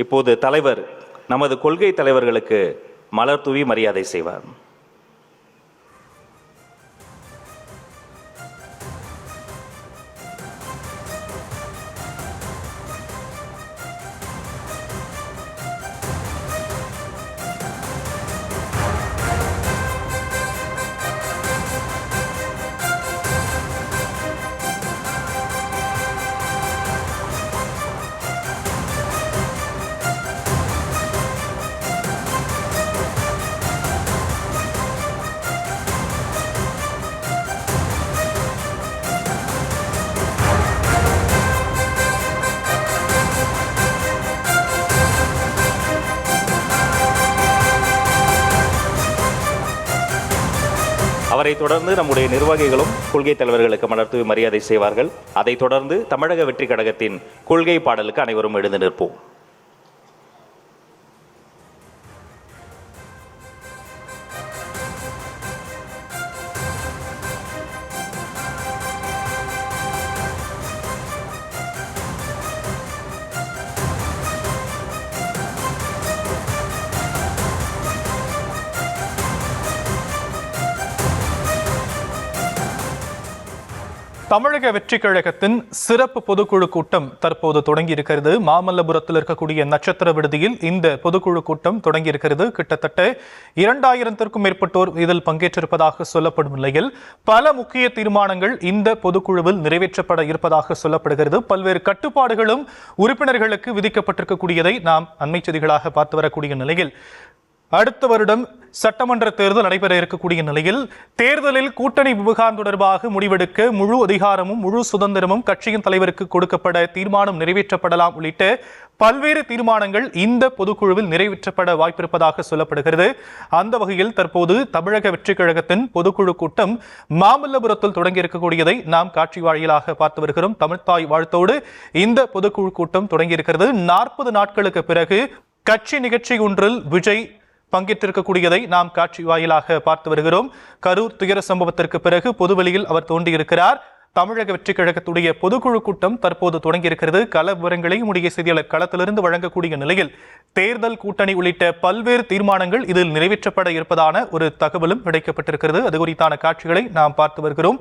இப்போது தலைவர் நமது கொள்கை தலைவர்களுக்கு மலர் தூவி மரியாதை செய்வார். அவரைத் தொடர்ந்து நம்முடைய நிர்வாகிகளும் கொள்கை தலைவர்களுக்கு மலர் தூவி மரியாதை செய்வார்கள். அதைத் தொடர்ந்து தமிழக வெற்றிக் கழகத்தின் கொள்கை பாடலுக்கு அனைவரும் எழுந்து நிற்போம். தமிழக வெற்றிக் கழகத்தின் சிறப்பு பொதுக்குழு கூட்டம் தற்போது தொடங்கியிருக்கிறது. மாமல்லபுரத்தில் இருக்கக்கூடிய நட்சத்திர விடுதியில் இந்த பொதுக்குழு கூட்டம் தொடங்கியிருக்கிறது. கிட்டத்தட்ட 2000த்திற்கும் மேற்பட்டோர் இதில் பங்கேற்றிருப்பதாக சொல்லப்படும் நிலையில் பல முக்கிய தீர்மானங்கள் இந்த பொதுக்குழுவில் நிறைவேற்றப்பட இருப்பதாக சொல்லப்படுகிறது. பல்வேறு கட்டுப்பாடுகளும் உறுப்பினர்களுக்கு விதிக்கப்பட்டிருக்கக்கூடியதை நாம் அண்மை செய்திகளாக பார்த்து வரக்கூடிய நிலையில் அடுத்த வருடம் சட்டமன்ற தேர்தல் நடைபெற இருக்கக்கூடிய நிலையில் தேர்தலில் கூட்டணி விவகாரம் தொடர்பாக முடிவெடுக்க முழு அதிகாரமும் முழு சுதந்திரமும் கட்சியின் தலைவருக்கு கொடுக்கப்பட தீர்மானம் நிறைவேற்றப்படலாம் உள்ளிட்ட பல்வேறு தீர்மானங்கள் இந்த பொதுக்குழுவில் நிறைவேற்றப்பட வாய்ப்பிருப்பதாக சொல்லப்படுகிறது. அந்த வகையில் தற்போது தமிழக வெற்றிக் கழகத்தின் பொதுக்குழு கூட்டம் மாமல்லபுரத்தில் தொடங்கி இருக்கக்கூடியதை நாம் காட்சி வாயிலாக பார்த்து வருகிறோம். தமிழ்த்தாய் வாழ்த்தோடு இந்த பொதுக்குழு கூட்டம் தொடங்கியிருக்கிறது. 40 நாட்களுக்கு பிறகு கட்சி நிகழ்ச்சி ஒன்றில் விஜய் பங்கேற்றிருக்கக்கூடியதை நாம் காட்சி வாயிலாக பார்த்து வருகிறோம். கரூர் துயர சம்பவத்திற்கு பிறகு பொதுவெளியில் அவர் தோன்றியிருக்கிறார். தமிழக வெற்றிக் கழகத்துடைய பொதுக்குழு கூட்டம் தற்போது தொடங்கியிருக்கிறது. கள விவரங்களை உடைய செய்தியாளர் களத்திலிருந்து வழங்கக்கூடிய நிலையில் தேர்தல் கூட்டணி உள்ளிட்ட பல்வேறு தீர்மானங்கள் இதில் நிறைவேற்றப்பட இருப்பதான ஒரு தகவலும் கிடைக்கப்பட்டிருக்கிறது. அது குறித்தான காட்சிகளை நாம் பார்த்து வருகிறோம்.